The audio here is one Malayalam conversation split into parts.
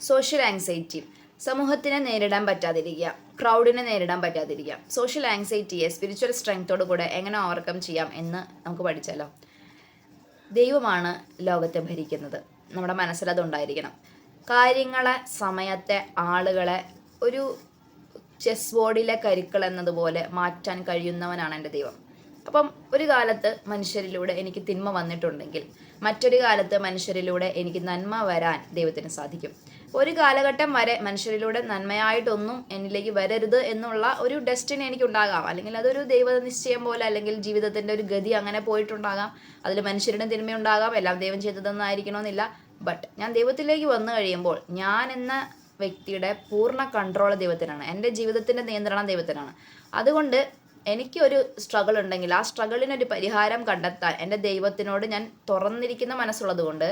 സോഷ്യൽ ആങ്സൈറ്റി, സമൂഹത്തിനെ നേരിടാൻ പറ്റാതിരിക്കുക, ക്രൗഡിനെ നേരിടാൻ പറ്റാതിരിക്കുക. സോഷ്യൽ ആങ്സൈറ്റിയെ സ്പിരിച്വൽ സ്ട്രെങ്തോടു കൂടെ എങ്ങനെ ഓവർകം ചെയ്യാം എന്ന് നമുക്ക് പഠിച്ചാലോ. ദൈവമാണ് ലോകത്തെ ഭരിക്കുന്നത്, നമ്മുടെ മനസ്സിലതുണ്ടായിരിക്കണം. കാര്യങ്ങളെ, സമയത്തെ, ആളുകളെ ഒരു ചെസ് ബോർഡിലെ കരുക്കൾ എന്നതുപോലെ മാറ്റാൻ കഴിയുന്നവനാണ് എൻ്റെ ദൈവം. അപ്പം ഒരു കാലത്ത് മനുഷ്യരിലൂടെ എനിക്ക് തിന്മ വന്നിട്ടുണ്ടെങ്കിൽ മറ്റൊരു കാലത്ത് മനുഷ്യരിലൂടെ എനിക്ക് നന്മ വരാൻ ദൈവത്തിന് സാധിക്കും. ഒരു കാലഘട്ടം വരെ മനുഷ്യരിലൂടെ നന്മയായിട്ടൊന്നും എന്നിലേക്ക് വരരുത് എന്നുള്ള ഒരു ഡെസ്റ്റിനി എനിക്കുണ്ടാകാം, അല്ലെങ്കിൽ അതൊരു ദൈവനിശ്ചയം പോലെ, അല്ലെങ്കിൽ ജീവിതത്തിൻ്റെ ഒരു ഗതി അങ്ങനെ പോയിട്ടുണ്ടാകാം. അതിൽ മനുഷ്യരുടെ തിന്മയുണ്ടാകാം, എല്ലാം ദൈവം ചെയ്തതെന്നായിരിക്കണമെന്നില്ല. ബട്ട് ഞാൻ ദൈവത്തിലേക്ക് വന്നു കഴിയുമ്പോൾ ഞാൻ എന്ന വ്യക്തിയുടെ പൂർണ്ണ കൺട്രോൾ ദൈവത്തിനാണ്, എൻ്റെ ജീവിതത്തിൻ്റെ നിയന്ത്രണം ദൈവത്തിനാണ്. അതുകൊണ്ട് എനിക്കൊരു സ്ട്രഗിൾ ഉണ്ടെങ്കിൽ ആ സ്ട്രഗിളിനൊരു പരിഹാരം കണ്ടെത്താൻ എൻ്റെ ദൈവത്തിനോട് ഞാൻ തുറന്നിരിക്കുന്ന മനസ്സുള്ളത് കൊണ്ട്,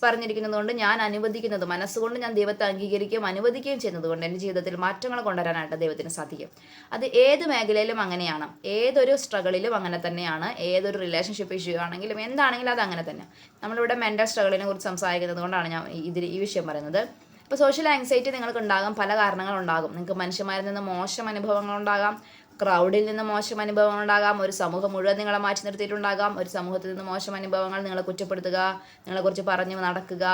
പറഞ്ഞിരിക്കുന്നത് കൊണ്ട്, ഞാൻ അനുവദിക്കുന്നത് മനസ്സുകൊണ്ട് ഞാൻ ദൈവത്തെ അംഗീകരിക്കുകയും അനുവദിക്കുകയും ചെയ്യുന്നത് കൊണ്ട് എൻ്റെ ജീവിതത്തിൽ മാറ്റങ്ങൾ കൊണ്ടുവരാനായിട്ട് ദൈവത്തിന് സാധിക്കും. അത് ഏത് മേഖലയിലും അങ്ങനെയാണ്, ഏതൊരു സ്ട്രഗിളിലും അങ്ങനെ തന്നെയാണ്. ഏതൊരു റിലേഷൻഷിപ്പ് ഇഷ്യൂ ആണെങ്കിലും എന്താണെങ്കിലും അത് അങ്ങനെ തന്നെ. നമ്മളിവിടെ മെൻ്റൽ സ്ട്രഗിളിനെ കുറിച്ച് സംസാരിക്കുന്നത് കൊണ്ടാണ് ഞാൻ ഈ വിഷയം പറയുന്നത്. ഇപ്പോൾ സോഷ്യൽ ആങ്സൈറ്റി നിങ്ങൾക്ക് ഉണ്ടാകാം, പല കാരണങ്ങളുണ്ടാകും. നിങ്ങൾക്ക് മനുഷ്യന്മാരിൽ നിന്ന് മോശം അനുഭവങ്ങളുണ്ടാകാം, ക്രൗഡിൽ നിന്ന് മോശം അനുഭവങ്ങൾ ഉണ്ടാകാം, ഒരു സമൂഹം മുഴുവൻ നിങ്ങളെ മാറ്റി നിർത്തിയിട്ടുണ്ടാകാം, ഒരു സമൂഹത്തിൽ നിന്ന് മോശം അനുഭവങ്ങൾ, നിങ്ങളെ കുറ്റപ്പെടുത്തുക, നിങ്ങളെക്കുറിച്ച് പറഞ്ഞ് നടക്കുക,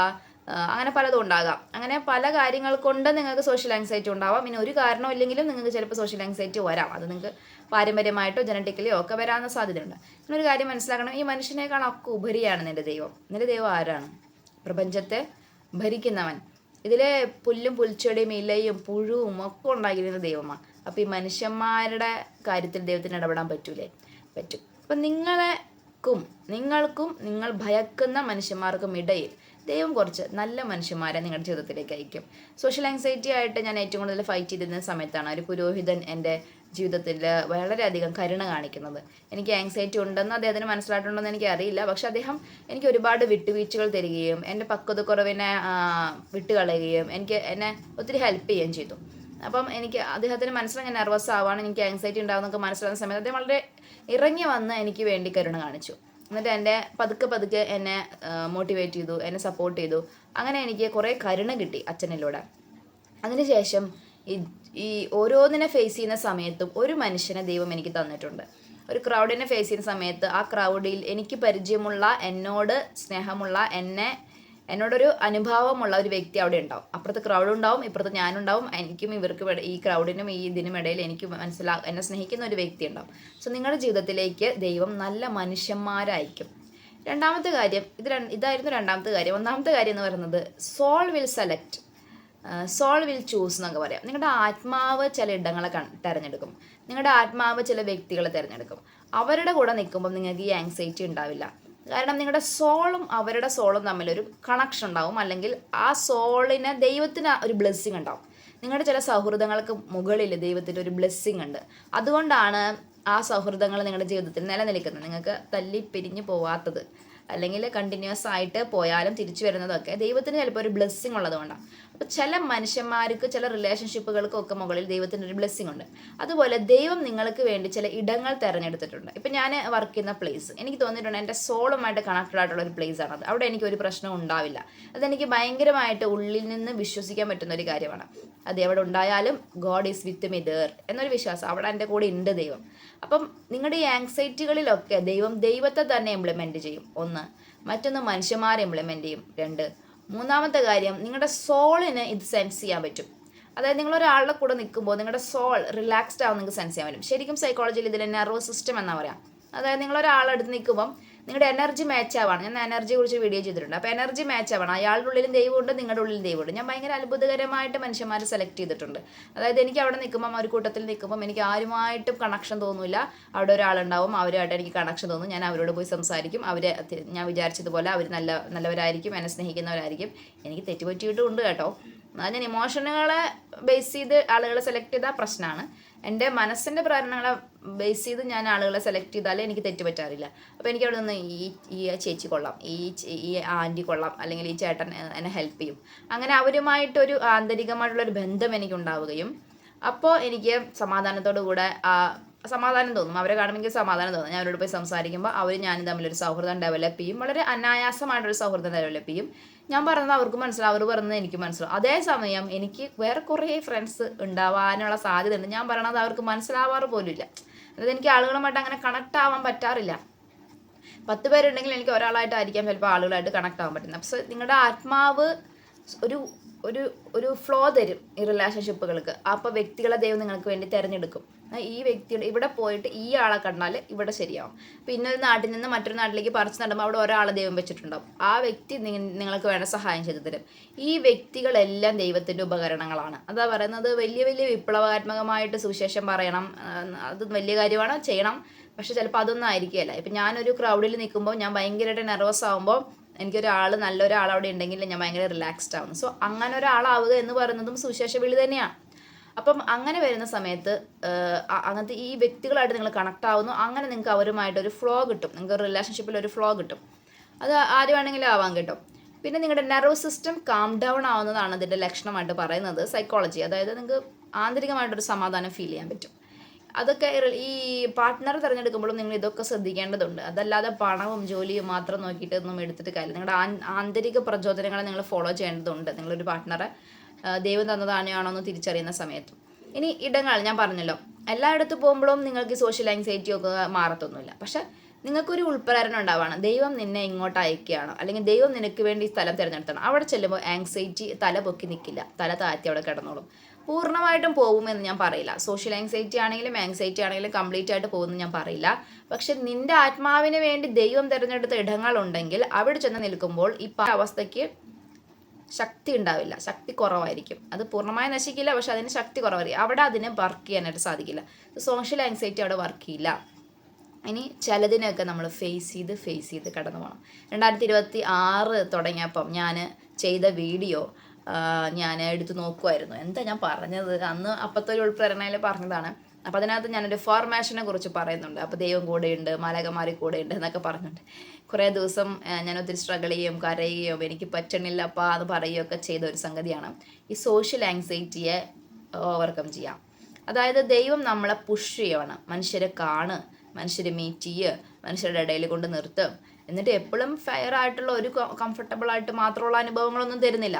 അങ്ങനെ പലതും ഉണ്ടാകാം. അങ്ങനെ പല കാര്യങ്ങൾ കൊണ്ട് നിങ്ങൾക്ക് സോഷ്യൽ ആങ്സൈറ്റി ഉണ്ടാവാം. ഇനി ഒരു കാരണമില്ലെങ്കിലും നിങ്ങൾക്ക് ചിലപ്പോൾ സോഷ്യൽ ആങ്സൈറ്റി വരാം. അത് നിങ്ങൾക്ക് പാരമ്പര്യമായിട്ടോ ജനറ്റിക്കലിയോ ഒക്കെ വരാവുന്ന സാധ്യതയുണ്ട്. ഇങ്ങനൊരു കാര്യം മനസ്സിലാക്കണം, ഈ മനുഷ്യനേക്കാളൊക്കെ ഉപരിയാണ് നിൻ്റെ ദൈവം. നിൻ്റെ ദൈവം ആരാണ്? പ്രപഞ്ചത്തെ ഭരിക്കുന്നവൻ. ഇതിലെ പുല്ലും പുൽച്ചെടിയും ഇലയും പുഴുവും ഒക്കെ ഉണ്ടാക്കിയിരുന്ന ദൈവമാണ്. അപ്പോൾ ഈ മനുഷ്യന്മാരുടെ കാര്യത്തിൽ ദൈവത്തിന് ഇടപെടാൻ പറ്റൂലേ? പറ്റും. അപ്പം നിങ്ങൾക്കും നിങ്ങൾ ഭയക്കുന്ന മനുഷ്യന്മാർക്കും ഇടയിൽ ദൈവം കുറച്ച് നല്ല മനുഷ്യന്മാരെ നിങ്ങളുടെ ജീവിതത്തിലേക്ക് അയക്കും. സോഷ്യൽ ആങ്സൈറ്റി ആയിട്ട് ഞാൻ ഏറ്റവും കൂടുതൽ ഫൈറ്റ് ചെയ്തിരുന്ന സമയത്താണ് ഒരു പുരോഹിതൻ എൻ്റെ ജീവിതത്തിൽ വളരെയധികം കരുണ കാണിക്കുന്നത്. എനിക്ക് ആങ്സൈറ്റി ഉണ്ടെന്ന് അദ്ദേഹത്തിന് മനസ്സിലായിട്ടുണ്ടെന്ന് എനിക്ക് അറിയില്ല. പക്ഷെ അദ്ദേഹം എനിക്ക് ഒരുപാട് വിട്ടുവീഴ്ചകൾ തരികയും എൻ്റെ പക്വതക്കുറവിനെ വിട്ടുകളയുകയും എന്നെ ഒത്തിരി ഹെൽപ്പ് ചെയ്യുകയും ചെയ്തു. അപ്പം എനിക്ക് അദ്ദേഹത്തിന് മനസ്സിലായി ഞാൻ നെർവസ് ആവാണ്, എനിക്ക് ആങ്സൈറ്റി ഉണ്ടാകുന്നൊക്കെ മനസ്സിലാകുന്ന സമയത്ത് അദ്ദേഹം വളരെ ഇറങ്ങി വന്ന് എനിക്ക് വേണ്ടി കരുണ കാണിച്ചു. എന്നിട്ട് എൻ്റെ പതുക്കെ എന്നെ മോട്ടിവേറ്റ് ചെയ്തു, എന്നെ സപ്പോർട്ട് ചെയ്തു. അങ്ങനെ എനിക്ക് കുറേ കരുണ കിട്ടി അച്ഛനിലൂടെ. അതിനുശേഷം ഈ ഓരോന്നിനെ ഫേസ് ചെയ്യുന്ന സമയത്തും ഒരു മനുഷ്യനെ ദൈവം എനിക്ക് തന്നിട്ടുണ്ട്. ഒരു ക്രൗഡിനെ ഫേസ് ചെയ്യുന്ന സമയത്ത് ആ ക്രൗഡിൽ എനിക്ക് പരിചയമുള്ള, എന്നോട് സ്നേഹമുള്ള, എന്നോടൊരു അനുഭാവമുള്ള ഒരു വ്യക്തി അവിടെ ഉണ്ടാവും. അപ്പുറത്ത് ക്രൗഡ് ഉണ്ടാവും, ഇപ്പുറത്ത് ഞാനുണ്ടാവും. എനിക്കും ഇവർക്കും ഈ ക്രൗഡിനും ഈ ഇതിനും ഇടയിൽ എനിക്ക് എന്നെ സ്നേഹിക്കുന്ന ഒരു വ്യക്തി ഉണ്ടാവും. സോ നിങ്ങളുടെ ജീവിതത്തിലേക്ക് ദൈവം നല്ല മനുഷ്യന്മാരായിരിക്കും. രണ്ടാമത്തെ കാര്യം, ഇതായിരുന്നു രണ്ടാമത്തെ കാര്യം. ഒന്നാമത്തെ കാര്യം എന്ന് പറയുന്നത് soul will select, soul will choose എന്നൊക്കെ പറയാം. നിങ്ങളുടെ ആത്മാവ് ചില ഇടങ്ങളെ തിരഞ്ഞെടുക്കും, നിങ്ങളുടെ ആത്മാവ് ചില വ്യക്തികളെ തിരഞ്ഞെടുക്കും. അവരുടെ കൂടെ നിൽക്കുമ്പോൾ നിങ്ങൾക്ക് ഈ ആങ്സൈറ്റി ഉണ്ടാവില്ല. കാരണം നിങ്ങളുടെ സോളും അവരുടെ സോളും തമ്മിലൊരു കണക്ഷൻ ഉണ്ടാവും, അല്ലെങ്കിൽ ആ സോളിന് ദൈവത്തിന് ഒരു ബ്ലെസ്സിങ് ഉണ്ടാവും. നിങ്ങളുടെ ചില സൗഹൃദങ്ങൾക്ക് മുകളിൽ ദൈവത്തിൻ്റെ ഒരു ബ്ലെസ്സിങ് ഉണ്ട്. അതുകൊണ്ടാണ് ആ സൗഹൃദങ്ങൾ നിങ്ങളുടെ ജീവിതത്തിൽ നിലനിൽക്കുന്നത്, നിങ്ങൾക്ക് തല്ലി പിരിഞ്ഞു പോവാത്തത്, അല്ലെങ്കിൽ കണ്ടിന്യൂസ് ആയിട്ട് പോയാലും തിരിച്ചു വരുന്നതൊക്കെ ദൈവത്തിന് ചിലപ്പോൾ ഒരു ബ്ലെസ്സിങ് ഉള്ളതുകൊണ്ടാണ്. അപ്പോൾ ചില മനുഷ്യന്മാർക്ക്, ചില റിലേഷൻഷിപ്പുകൾക്കൊക്കെ മുകളിൽ ദൈവത്തിൻ്റെ ഒരു ബ്ലെസ്സിങ് ഉണ്ട്. അതുപോലെ ദൈവം നിങ്ങൾക്ക് വേണ്ടി ചില ഇടങ്ങൾ തിരഞ്ഞെടുത്തിട്ടുണ്ട്. ഇപ്പം ഞാൻ വർക്ക് ചെയ്യുന്ന പ്ലേസ് എനിക്ക് തോന്നിയിട്ടുണ്ട് എൻ്റെ സോളുമായിട്ട് കണക്റ്റഡ് ആയിട്ടുള്ള ഒരു പ്ലേസ് ആണത്. അവിടെ എനിക്കൊരു പ്രശ്നം ഉണ്ടാവില്ല. അതെനിക്ക് ഭയങ്കരമായിട്ട് ഉള്ളിൽ നിന്ന് വിശ്വസിക്കാൻ പറ്റുന്ന ഒരു കാര്യമാണ്. അത് എവിടെ ഉണ്ടായാലും God is with me there എന്നൊരു വിശ്വാസം, അവിടെ എൻ്റെ കൂടെ ഉണ്ട് ദൈവം. അപ്പം നിങ്ങളുടെ ഈ ആങ്സൈറ്റികളിലൊക്കെ ദൈവത്തെ തന്നെ ഇംപ്ലിമെൻറ്റ് ചെയ്യും. ഒന്ന്. മറ്റൊന്ന് മനുഷ്യന്മാരെ ഇംപ്ലിമെൻറ്റ് ചെയ്യും. രണ്ട്. മൂന്നാമത്തെ കാര്യം, നിങ്ങളുടെ സോളിന് ഇത് സെൻസ് ചെയ്യാൻ പറ്റും. അതായത് നിങ്ങളൊരാളുടെ കൂടെ നിൽക്കുമ്പോൾ നിങ്ങളുടെ സോൾ റിലാക്സ്ഡ് ആവും, നിങ്ങൾക്ക് സെൻസ് ചെയ്യാൻ പറ്റും. ശരിക്കും സൈക്കോളജിയിൽ ഇതിൽ നെർവസ് സിസ്റ്റം എന്നാ പറയാം. അതായത് നിങ്ങളൊരാളെടുത്ത് നിൽക്കുമ്പം നിങ്ങളുടെ എനർജി മാച്ച് ആവാണ്. ഞാൻ എനർജിയെ കുറിച്ച് വീഡിയോ ചെയ്തിട്ടുണ്ട്. അപ്പോൾ എനർജി മാച്ച് ആവണം. അയാളുടെ ഉള്ളിലും ദൈവമുണ്ട്, നിങ്ങളുടെ ഉള്ളിലും ദൈവമുണ്ട്. ഞാൻ ഭയങ്കര അത്ഭുതകരമായിട്ട് മനുഷ്യന്മാരെ സെലക്ട് ചെയ്തിട്ടുണ്ട്. അതായത് എനിക്ക് അവിടെ നിൽക്കുമ്പം, ഒരു കൂട്ടത്തിൽ നിൽക്കുമ്പം എനിക്ക് ആരുമായിട്ടും കണക്ഷൻ തോന്നില്ല. അവിടെ ഒരാളുണ്ടാവും, അവരുമായിട്ട് എനിക്ക് കണക്ഷൻ തോന്നും. ഞാൻ അവരോട് പോയി സംസാരിക്കും. ഞാൻ വിചാരിച്ചതുപോലെ അവർ നല്ലവരായിരിക്കും, എന്നെ സ്നേഹിക്കുന്നവരായിരിക്കും. എനിക്ക് തെറ്റുപറ്റിയിട്ടുമുണ്ട് കേട്ടോ. അത് ഞാൻ ഇമോഷനുകളെ ബേസ് ചെയ്ത് ആളുകളെ സെലക്ട് ചെയ്താൽ പ്രശ്നമാണ്. എൻ്റെ മനസ്സിൻ്റെ പ്രേരണകളെ ബേസ് ചെയ്ത് ഞാൻ ആളുകളെ സെലക്ട് ചെയ്താലേ എനിക്ക് തെറ്റുപറ്റാറില്ല. അപ്പോൾ എനിക്ക് അവിടെ നിന്ന് ഈ ചേച്ചി കൊള്ളാം, ഈ ആൻറ്റി കൊള്ളാം, അല്ലെങ്കിൽ ഈ ചേട്ടൻ എന്നെ ഹെൽപ്പ് ചെയ്യും. അങ്ങനെ അവരുമായിട്ടൊരു ആന്തരികമായിട്ടുള്ളൊരു ബന്ധം എനിക്കുണ്ടാവുകയും അപ്പോൾ എനിക്ക് സമാധാനത്തോടു കൂടെ സമാധാനം തോന്നും, അവരെ കാണുമെങ്കിൽ സമാധാനം തോന്നും. ഞാൻ അവരോട് പോയി സംസാരിക്കുമ്പോൾ ഞാനും തമ്മിലൊരു സൗഹൃദം ഡെവലപ്പ് ചെയ്യും, വളരെ അനായാസമായിട്ടൊരു സൗഹൃദം ഡെവലപ്പ് ചെയ്യും. ഞാൻ പറയുന്നത് അവർക്ക് മനസ്സിലാവും, അവർ പറയുന്നത് എനിക്ക് മനസ്സിലാവും. അതേസമയം എനിക്ക് വേറെ കുറേ ഫ്രണ്ട്സ് ഉണ്ടാവാനുള്ള സാധ്യത ഉണ്ട്, ഞാൻ പറയണത് അവർക്ക് മനസ്സിലാവാറ് പോലും ഇല്ല. അതായത് എനിക്ക് ആളുകളുമായിട്ട് അങ്ങനെ കണക്ട് ആവാൻ പറ്റാറില്ല. 10 പേരുണ്ടെങ്കിൽ എനിക്ക് ഒരാളായിട്ടായിരിക്കാം ചിലപ്പോൾ ആളുകളായിട്ട് കണക്ട് ആവാൻ പറ്റുന്നത്. പക്ഷെ നിങ്ങളുടെ ആത്മാവ് ഒരു ഒരു ഒരു ഫ്ലോ തരും ഈ റിലേഷൻഷിപ്പുകൾക്ക്. അപ്പോൾ വ്യക്തികളെ ദൈവം നിങ്ങൾക്ക് വേണ്ടി തിരഞ്ഞെടുക്കും. ഈ വ്യക്തിയുടെ ഇവിടെ പോയിട്ട് ഈ ആളെ കണ്ടാൽ ഇവിടെ ശരിയാവും. പിന്നെ ഒരു നാട്ടിൽ നിന്ന് മറ്റൊരു നാട്ടിലേക്ക് പറിച്ചു നടുമ്പോൾ അവിടെ ഒരാളെ ദൈവം വെച്ചിട്ടുണ്ടാവും. ആ വ്യക്തി നിങ്ങൾക്ക് വേണ്ട സഹായം ചെയ്തു തരും. ഈ വ്യക്തികളെല്ലാം ദൈവത്തിൻ്റെ ഉപകരണങ്ങളാണ്. അതാ പറയുന്നത്, വലിയ വലിയ വിപ്ലവാത്മകമായിട്ട് സുവിശേഷം പറയണം, അത് വലിയ കാര്യമാണ്, ചെയ്യണം. പക്ഷെ ചിലപ്പോൾ അതൊന്നും ആയിരിക്കുകയല്ല. ഇപ്പം ഞാനൊരു ക്രൗഡിൽ നിൽക്കുമ്പോൾ ഞാൻ ഭയങ്കരമായിട്ട് നെർവസ് ആകുമ്പോൾ എനിക്കൊരാൾ നല്ലൊരാൾ അവിടെ ഉണ്ടെങ്കിൽ ഞാൻ ഭയങ്കര റിലാക്സ്ഡ് ആവുന്നു. സോ അങ്ങനെ ഒരാളാവുക എന്ന് പറയുന്നതും സുവിശേഷ വിളി തന്നെയാണ്. അപ്പം അങ്ങനെ വരുന്ന സമയത്ത് അങ്ങനത്തെ ഈ വ്യക്തികളായിട്ട് നിങ്ങൾ കണക്ട് ആവുന്നു. അങ്ങനെ നിങ്ങൾക്ക് അവരുമായിട്ടൊരു ഫ്ലോ കിട്ടും, നിങ്ങൾക്ക് റിലേഷൻഷിപ്പിൽ ഒരു ഫ്ലോ കിട്ടും. അത് ആര് വേണമെങ്കിലും ആവാൻ കിട്ടും. പിന്നെ നിങ്ങളുടെ നെർവസ് സിസ്റ്റം കാം ഡൗൺ ആവുന്നതാണ് ഇതിൻ്റെ ലക്ഷണമായിട്ട് പറയുന്നത് സൈക്കോളജി. അതായത് നിങ്ങൾക്ക് ആന്തരികമായിട്ടൊരു സമാധാനം ഫീൽ ചെയ്യാൻ പറ്റും. അതൊക്കെ ഈ പാർട്ട്ണർ തിരഞ്ഞെടുക്കുമ്പോഴും നിങ്ങൾ ഇതൊക്കെ ശ്രദ്ധിക്കേണ്ടതുണ്ട്. അതല്ലാതെ പണവും ജോലിയും മാത്രം നോക്കിയിട്ടൊന്നും എടുത്തിട്ട് കാര്യമില്ല. നിങ്ങളുടെ ആന്തരിക പ്രചോദനങ്ങളെ നിങ്ങൾ ഫോളോ ചെയ്യേണ്ടതുണ്ട്. നിങ്ങളൊരു പാർട്ട്ണറെ ദൈവം തന്നതാണോ എന്ന് തിരിച്ചറിയുന്ന സമയത്തും. ഇനി ഇടങ്ങൾ ഞാൻ പറഞ്ഞല്ലോ, എല്ലായിടത്തും പോകുമ്പോഴും നിങ്ങൾക്ക് സോഷ്യൽ ആങ്സൈറ്റി ഒക്കെ മാറത്തൊന്നുമില്ല. പക്ഷെ നിങ്ങൾക്കൊരു ഉൾപ്രേരണ ഉണ്ടാവുകയാണ്, ദൈവം നിന്നെ ഇങ്ങോട്ട് അയക്കുകയാണ്, അല്ലെങ്കിൽ ദൈവം നിനക്ക് വേണ്ടി ഈ സ്ഥലം തിരഞ്ഞെടുത്താണ്. അവിടെ ചെല്ലുമ്പോൾ ആങ്സൈറ്റി തല പൊക്കി നിൽക്കില്ല, തല താഴ്ത്തി അവിടെ കിടന്നോളും. പൂർണ്ണമായിട്ടും പോകുമെന്ന് ഞാൻ പറയില്ല. സോഷ്യൽ ആങ്സൈറ്റി ആണെങ്കിലും കംപ്ലീറ്റ് ആയിട്ട് പോകുമെന്ന് ഞാൻ പറയില്ല. പക്ഷെ നിന്റെ ആത്മാവിന് വേണ്ടി ദൈവം തിരഞ്ഞെടുത്ത ഇടങ്ങളുണ്ടെങ്കിൽ അവിടെ ചെന്ന് നിൽക്കുമ്പോൾ ഈ അവസ്ഥയ്ക്ക് ശക്തി ഉണ്ടാവില്ല, ശക്തി കുറവായിരിക്കും. അത് പൂർണ്ണമായി നശിക്കില്ല, പക്ഷെ അതിന് ശക്തി കുറവായിരിക്കും. അവിടെ അതിനെ വർക്ക് ചെയ്യാനായിട്ട് സാധിക്കില്ല. സോഷ്യൽ ആങ്സൈറ്റി അവിടെ വർക്ക് ചെയ്യില്ല. ഇനി ചിലതിനൊക്കെ നമ്മൾ ഫേസ് ചെയ്ത് കടന്നു പോകണം. 2026 തുടങ്ങിയപ്പം ഞാൻ ചെയ്ത വീഡിയോ ഞാൻ എടുത്ത് നോക്കുമായിരുന്നു. എന്താ ഞാൻ പറഞ്ഞത്, അന്ന് അപ്പത്തെ ഒരു ഉൾപ്രേരണയിൽ പറഞ്ഞതാണ്. അപ്പോൾ അതിനകത്ത് ഞാനൊരു ഫോർമേഷനെ കുറിച്ച് പറയുന്നുണ്ട്. അപ്പോൾ ദൈവം കൂടെയുണ്ട്, മാലാഖമാർ കൂടെയുണ്ട് എന്നൊക്കെ പറഞ്ഞുണ്ട്. കുറേ ദിവസം ഞാൻ ഒത്തിരി സ്ട്രഗിൾ ചെയ്യുകയും കരയുകയും എനിക്ക് പറ്റണില്ലപ്പാ എന്ന് പറയുകയൊക്കെ ചെയ്ത ഒരു സംഗതിയാണ് ഈ സോഷ്യൽ ആങ്സൈറ്റിയെ ഓവർകം ചെയ്യാം. അതായത് ദൈവം നമ്മളെ പുഷ് ചെയ്യണം, മനുഷ്യരെ കാണ്, മനുഷ്യരെ മീറ്റ് ചെയ്യുക, മനുഷ്യരുടെ ഇടയിൽ കൊണ്ട് നിർത്തും. എന്നിട്ട് എപ്പോഴും ഫെയർ ആയിട്ടുള്ള ഒരു കംഫർട്ടബിൾ ആയിട്ട് മാത്രമുള്ള അനുഭവങ്ങളൊന്നും തരുന്നില്ല.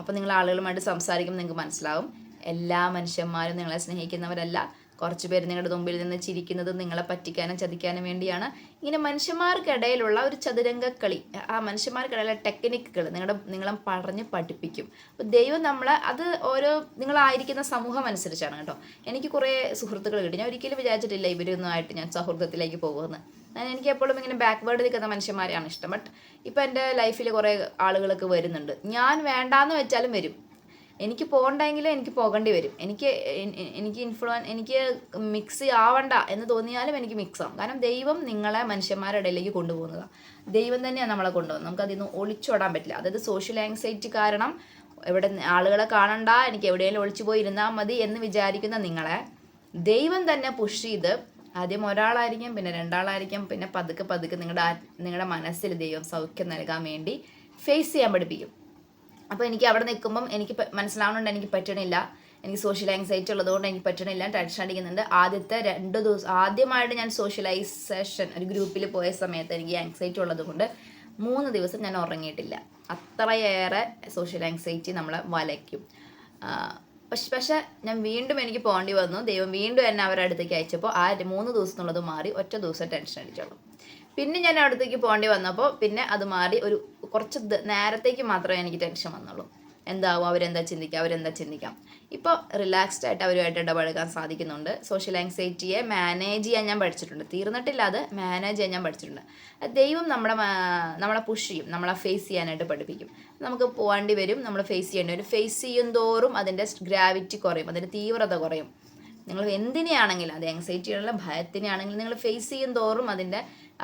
അപ്പോൾ നിങ്ങൾ ആളുകളുമായിട്ട് സംസാരിക്കുമ്പോൾ നിങ്ങൾക്ക് മനസ്സിലാവും, എല്ലാ മനുഷ്യന്മാരും നിങ്ങളെ സ്നേഹിക്കുന്നവരല്ല. കുറച്ച് പേര് നിങ്ങളുടെ മുമ്പിൽ നിന്ന് ചിരിക്കുന്നത് നിങ്ങളെ പറ്റിക്കാനും ചതിക്കാനും വേണ്ടിയാണ്. ഇങ്ങനെ മനുഷ്യന്മാർക്കിടയിലുള്ള ഒരു ചതുരംഗക്കളി, ആ മനുഷ്യന്മാർക്കിടയിലെ ടെക്നിക്കുകൾ നിങ്ങളെ പറഞ്ഞ് പഠിപ്പിക്കും. അപ്പോൾ ദൈവം നമ്മളെ അത് നിങ്ങളായിരിക്കുന്ന സമൂഹം അനുസരിച്ചാണ് കേട്ടോ. എനിക്ക് കുറേ സുഹൃത്തുക്കൾ കിട്ടി. ഞാൻ ഒരിക്കലും വിചാരിച്ചിട്ടില്ല ഇവരൊന്നുമായിട്ട് ഞാൻ സൗഹൃദത്തിലേക്ക് പോകുമെന്ന്. എനിക്ക് എപ്പോഴും ഇങ്ങനെ ബാക്ക്വേർഡ് നിൽക്കുന്ന മനുഷ്യന്മാരെയാണ് ഇഷ്ടം. ബട്ട് ഇപ്പം എൻ്റെ ലൈഫിൽ കുറേ ആളുകളൊക്കെ വരുന്നുണ്ട്. ഞാൻ വേണ്ടാന്ന് വെച്ചാലും വരും. എനിക്ക് പോകണ്ടെങ്കിലും എനിക്ക് പോകേണ്ടി വരും. എനിക്ക് മിക്സ് ആവണ്ട എന്ന് തോന്നിയാലും എനിക്ക് മിക്സ് ആവും. കാരണം ദൈവം നിങ്ങളെ മനുഷ്യന്മാരുടെ ഇടയിലേക്ക് കൊണ്ടുപോകുന്നതാണ്. ദൈവം തന്നെയാണ് നമ്മളെ കൊണ്ടുപോകുന്നത്. നമുക്കതിൽ നിന്ന് ഒളിച്ചോടാൻ പറ്റില്ല. അതായത് സോഷ്യൽ ആങ്സൈറ്റി കാരണം എവിടെ ആളുകളെ കാണണ്ട, എനിക്ക് എവിടെയെങ്കിലും ഒളിച്ചു പോയി ഇരുന്നാൽ മതി എന്ന് വിചാരിക്കുന്ന നിങ്ങളെ ദൈവം തന്നെ പുഷ് ചെയ്ത് ആദ്യം ഒരാളായിരിക്കും, പിന്നെ 2 ആളായിരിക്കും, പിന്നെ പതുക്കെ നിങ്ങളുടെ മനസ്സിൽ ദൈവം സൗഖ്യം നൽകാൻ വേണ്ടി ഫേസ് ചെയ്യാൻ പഠിപ്പിക്കും. അപ്പോൾ എനിക്ക് അവിടെ നിൽക്കുമ്പം എനിക്ക് മനസ്സിലാവുന്നുണ്ട് എനിക്ക് പറ്റണില്ല, എനിക്ക് സോഷ്യൽ ആങ്സൈറ്റി ഉള്ളതുകൊണ്ട് എനിക്ക് പറ്റണില്ല, ടെൻഷൻ അടിക്കുന്നുണ്ട്. ആദ്യത്തെ 2 ദിവസം ആദ്യമായിട്ട് ഞാൻ സോഷ്യലൈസേഷൻ ഒരു ഗ്രൂപ്പിൽ പോയ സമയത്ത് എനിക്ക് ആങ്സൈറ്റി ഉള്ളത് കൊണ്ട് 3 ദിവസം ഞാൻ ഉറങ്ങിയിട്ടില്ല. അത്രയേറെ സോഷ്യൽ ആങ്സൈറ്റി നമ്മളെ വലയ്ക്കും. പക്ഷെ ഞാൻ വീണ്ടും എനിക്ക് പോകേണ്ടി വന്നു. ദൈവം വീണ്ടും എന്നെ അവരുടെ അടുത്തേക്ക് അയച്ചപ്പോൾ ആ 3 ദിവസത്തിനുള്ളത് മാറി, ഒറ്റ ദിവസം ടെൻഷൻ അടിച്ചോളൂ. പിന്നെ ഞാൻ അടുത്തേക്ക് പോകേണ്ടി വന്നപ്പോൾ പിന്നെ അത് മാറി. കുറച്ച് നേരത്തേക്ക് മാത്രമേ എനിക്ക് ടെൻഷൻ വന്നുള്ളൂ. എന്താവും, അവരെന്താ ചിന്തിക്കാം. ഇപ്പോൾ റിലാക്സ്ഡ് ആയിട്ട് അവരുമായിട്ട് ഇടപഴകാൻ സാധിക്കുന്നുണ്ട്. സോഷ്യൽ ആങ്സൈറ്റിയെ മാനേജ് ചെയ്യാൻ ഞാൻ പഠിച്ചിട്ടുണ്ട്. തീർന്നിട്ടില്ല, അത് മാനേജ് ചെയ്യാൻ ഞാൻ പഠിച്ചിട്ടുണ്ട്. ദൈവം നമ്മളെ പുഷ് ചെയ്യും, നമ്മളെ ഫേസ് ചെയ്യാനായിട്ട് പഠിപ്പിക്കും. നമുക്ക് പോകേണ്ടി വരും, നമ്മൾ ഫേസ് ചെയ്യേണ്ടി വരും. ഫേസ് ചെയ്യും തോറും അതിൻ്റെ ഗ്രാവിറ്റി കുറയും, അതിൻ്റെ തീവ്രത കുറയും. നിങ്ങൾ എന്തിനെയാണെങ്കിലും, അത് ആങ്സൈറ്റിയുള്ള ഭയത്തിനാണെങ്കിലും നിങ്ങൾ ഫേസ് ചെയ്യും തോറും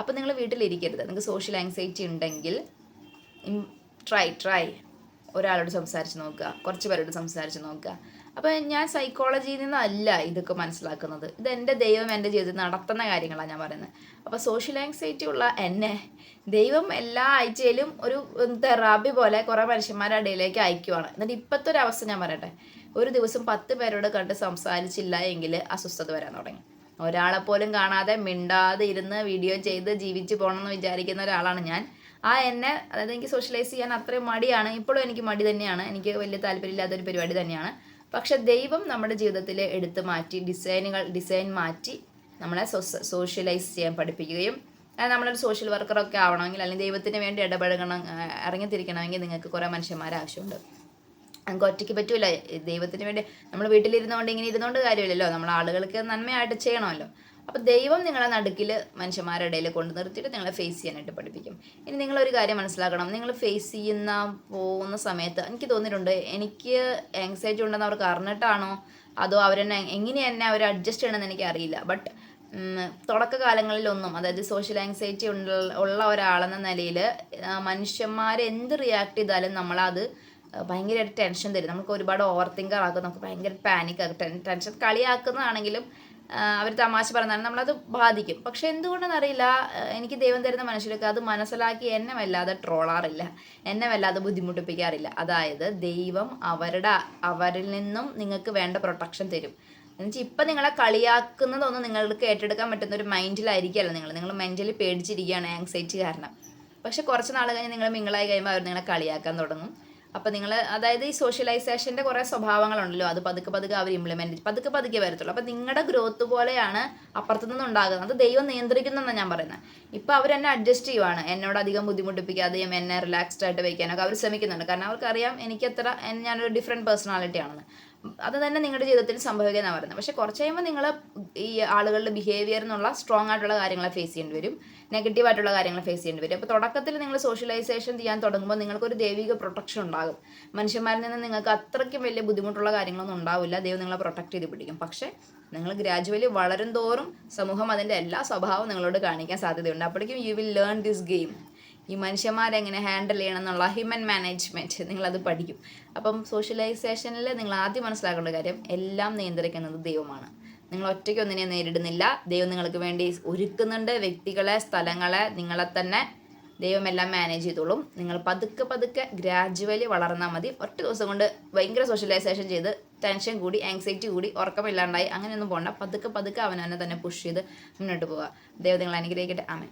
അപ്പോൾ നിങ്ങൾ വീട്ടിലിരിക്കരുത്. നിങ്ങൾക്ക് സോഷ്യൽ ആങ്സൈറ്റി ഉണ്ടെങ്കിൽ ട്രൈ ഒരാളോട് സംസാരിച്ച് നോക്കുക, കുറച്ച് പേരോട് സംസാരിച്ച് നോക്കുക. അപ്പോൾ ഞാൻ സൈക്കോളജിയിൽ നിന്നല്ല ഇതൊക്കെ മനസ്സിലാക്കുന്നത്. ഇത് എൻ്റെ ദൈവം എൻ്റെ ജീവിതത്തിൽ നടത്തുന്ന കാര്യങ്ങളാണ് ഞാൻ പറയുന്നത്. അപ്പോൾ സോഷ്യൽ ആങ്സൈറ്റി ഉള്ള എന്നെ ദൈവം എല്ലാ ആഴ്ചയിലും ഒരു തെറാപ്പി പോലെ കുറേ മനുഷ്യന്മാരുടെ ഇടയിലേക്ക് അയക്കുവാണ്. എന്നിട്ട് ഇപ്പോഴത്തെ ഒരു അവസ്ഥ ഞാൻ പറയട്ടെ, ഒരു ദിവസം 10 പേരോട് കണ്ട് സംസാരിച്ചില്ല എങ്കിൽ അസ്വസ്ഥത വരാൻ തുടങ്ങി. ഒരാളെപ്പോലും കാണാതെ മിണ്ടാതെ ഇരുന്ന് വീഡിയോ ചെയ്ത് ജീവിച്ച് പോകണമെന്ന് വിചാരിക്കുന്ന ഒരാളാണ് ഞാൻ. എന്നെ, അതായത് എനിക്ക് സോഷ്യലൈസ് ചെയ്യാൻ അത്രയും മടിയാണ്, ഇപ്പോഴും എനിക്ക് മടി തന്നെയാണ്, എനിക്ക് വലിയ താല്പര്യമില്ലാത്തൊരു പരിപാടി തന്നെയാണ്. പക്ഷെ ദൈവം നമ്മുടെ ജീവിതത്തിൽ എടുത്ത് മാറ്റി ഡിസൈൻ മാറ്റി നമ്മളെ സോഷ്യലൈസ് ചെയ്യാൻ പഠിപ്പിക്കുകയും, നമ്മളൊരു സോഷ്യൽ വർക്കറൊക്കെ ആവണമെങ്കിൽ, അല്ലെങ്കിൽ ദൈവത്തിന് വേണ്ടി ഇറങ്ങിത്തിരിക്കണമെങ്കിൽ നിങ്ങൾക്ക് കുറേ മനുഷ്യന്മാരെ ആവശ്യമുണ്ട്. നമുക്ക് ഒറ്റയ്ക്ക് പറ്റൂല. ദൈവത്തിന് വേണ്ടി നമ്മൾ വീട്ടിലിരുന്നുകൊണ്ട് ഇങ്ങനെ ഇരുന്നുകൊണ്ട് കാര്യമില്ലല്ലോ, നമ്മൾ ആളുകൾക്ക് നന്മയായിട്ട് ചെയ്യണമല്ലോ. അപ്പോൾ ദൈവം നിങ്ങളെ നടുക്കിൽ മനുഷ്യന്മാരുടെ ഇടയിൽ കൊണ്ട് നിർത്തിയിട്ട് നിങ്ങളെ ഫേസ് ചെയ്യാനായിട്ട് പഠിപ്പിക്കും. ഇനി നിങ്ങളൊരു കാര്യം മനസ്സിലാക്കണം, നിങ്ങൾ ഫേസ് പോകുന്ന സമയത്ത് എനിക്ക് തോന്നിയിട്ടുണ്ട്, എനിക്ക് ആങ്സൈറ്റി ഉണ്ടെന്ന് അവർക്ക് അറിഞ്ഞിട്ടാണോ അതോ അവരെന്നെ എങ്ങനെയെന്നെ അവർ അഡ്ജസ്റ്റ് ചെയ്യണമെന്ന് എനിക്ക് അറിയില്ല. ബട്ട് തുടക്കകാലങ്ങളിലൊന്നും, അതായത് സോഷ്യൽ ആങ്സൈറ്റി ഉള്ള ഒരാളെന്ന നിലയിൽ മനുഷ്യന്മാർ എന്ത് റിയാക്ട് ചെയ്താലും നമ്മളത് ഭയങ്കരമായിട്ട് ടെൻഷൻ തരും. നമുക്ക് ഒരുപാട് ഓവർ തിങ്കർ ആക്കും, നമുക്ക് ഭയങ്കര പാനിക് ആക്കും. ടെൻഷൻ കളിയാക്കുന്നതാണെങ്കിലും അവർ തമാശ പറഞ്ഞാലും നമ്മളത് ബാധിക്കും. പക്ഷെ എന്തുകൊണ്ടെന്നറിയില്ല, എനിക്ക് ദൈവം തരുന്ന മനുഷ്യർക്ക് അത് മനസ്സിലാക്കി എന്നെ വല്ലാതെ ട്രോളാറില്ല, എന്നെ വല്ലാതെ ബുദ്ധിമുട്ടിപ്പിക്കാറില്ല. അതായത് ദൈവം അവരിൽ നിന്നും നിങ്ങൾക്ക് വേണ്ട പ്രൊട്ടക്ഷൻ തരും. എന്നുവെച്ചാൽ ഇപ്പം നിങ്ങളെ കളിയാക്കുന്നതൊന്നും നിങ്ങൾക്ക് ഏറ്റെടുക്കാൻ പറ്റുന്ന ഒരു മൈൻഡിലായിരിക്കുമല്ലോ നിങ്ങൾ മെൻ്റലി പേടിച്ചിരിക്കുകയാണ് ആങ്സൈറ്റി കാരണം. പക്ഷെ കുറച്ച് നാൾ കഴിഞ്ഞ് നിങ്ങൾ മിങ്ങളായി കഴിയുമ്പോൾ അവർ നിങ്ങളെ കളിയാക്കാൻ തുടങ്ങും. അപ്പോൾ നിങ്ങൾ, അതായത് ഈ സോഷ്യലൈസേഷൻ്റെ കുറേ സ്വഭാവങ്ങളുണ്ടല്ലോ, അത് പതുക്കെ അവർ ഇംപ്ലിമെൻറ്റ് പതുക്കെ വരത്തുള്ളൂ. അപ്പോൾ നിങ്ങളുടെ ഗ്രോത്ത് പോലെയാണ് അപ്പുറത്തു നിന്നുണ്ടാകുന്നത്. അത് ദൈവം നിയന്ത്രിക്കുന്നതെന്നാണ് ഞാൻ പറയുന്നത്. ഇപ്പോൾ അവരെന്നെ അഡ്ജസ്റ്റ് ചെയ്യുവാണ്, എന്നോട് അധികം ബുദ്ധിമുട്ടിപ്പിക്കാതെയും എന്നെ റിലാക്സ്ഡ് ആയിട്ട് വയ്ക്കാനൊക്കെ അവർ ശ്രമിക്കുന്നുണ്ട്. കാരണം അവർക്കറിയാം ഞാനൊരു ഡിഫറെൻറ്റ് പേഴ്സണാലിറ്റി ആണെന്ന്. അത് തന്നെ നിങ്ങളുടെ ജീവിതത്തിൽ സംഭവിക്കാനാണ് പറയുന്നത്. പക്ഷേ കുറച്ച് കഴിയുമ്പോൾ നിങ്ങൾ ഈ ആളുകളുടെ ബിഹേവിയർ എന്നുള്ള സ്ട്രോങ് ആയിട്ടുള്ള കാര്യങ്ങളെ ഫേസ് ചെയ്യേണ്ടി വരും, നെഗറ്റീവായിട്ടുള്ള കാര്യങ്ങൾ ഫേസ് ചെയ്യേണ്ടി വരും. അപ്പോൾ തുടക്കത്തിൽ നിങ്ങൾ സോഷ്യലൈസേഷൻ ചെയ്യാൻ തുടങ്ങുമ്പോൾ നിങ്ങൾക്കൊരു ദൈവിക പ്രൊട്ടക്ഷൻ ഉണ്ടാകും. മനുഷ്യന്മാരിൽ നിന്ന് നിങ്ങൾക്ക് അത്രയ്ക്കും വലിയ ബുദ്ധിമുട്ടുള്ള കാര്യങ്ങളൊന്നും ഉണ്ടാവില്ല, ദൈവം നിങ്ങളെ പ്രൊട്ടക്ട് ചെയ്ത് പിടിക്കും. പക്ഷേ നിങ്ങൾ ഗ്രാജുവലി വളരും തോറും സമൂഹം അതിൻ്റെ എല്ലാ സ്വഭാവവും നിങ്ങളോട് കാണിക്കാൻ സാധ്യതയുണ്ട്. അപ്പോഴേക്കും you will learn this game. ഈ മനുഷ്യന്മാരെങ്ങനെ ഹാൻഡിൽ ചെയ്യണം എന്നുള്ള ഹ്യൂമൻ മാനേജ്മെൻറ്റ് നിങ്ങളത് പഠിക്കും. അപ്പം സോഷ്യലൈസേഷനിൽ നിങ്ങൾ ആദ്യം മനസ്സിലാക്കേണ്ട കാര്യം, എല്ലാം നിയന്ത്രിക്കുന്നത് ദൈവമാണ്. നിങ്ങൾ ഒറ്റയ്ക്ക് ഒന്നിനെ നേരിടുന്നില്ല, ദൈവം നിങ്ങൾക്ക് വേണ്ടി ഒരുക്കുന്നുണ്ട് വ്യക്തികളെ, സ്ഥലങ്ങളെ, നിങ്ങളെ തന്നെ ദൈവം എല്ലാം മാനേജ് ചെയ്തോളും. നിങ്ങൾ പതുക്കെ ഗ്രാജുവലി വളർന്നാൽ മതി. ഒറ്റ ദിവസം കൊണ്ട് ഭയങ്കര സോഷ്യലൈസേഷൻ ചെയ്ത് ടെൻഷൻ കൂടി, ആങ്സൈറ്റി കൂടി, ഉറക്കമില്ലാണ്ടായി അങ്ങനെയൊന്നും പോകണ്ട. പതുക്കെ അവനെ തന്നെ പുഷ് ചെയ്ത് മുന്നോട്ട് പോവുക. ദൈവം നിങ്ങളെ അനുഗ്രഹിക്കട്ടെ. ആമേൻ.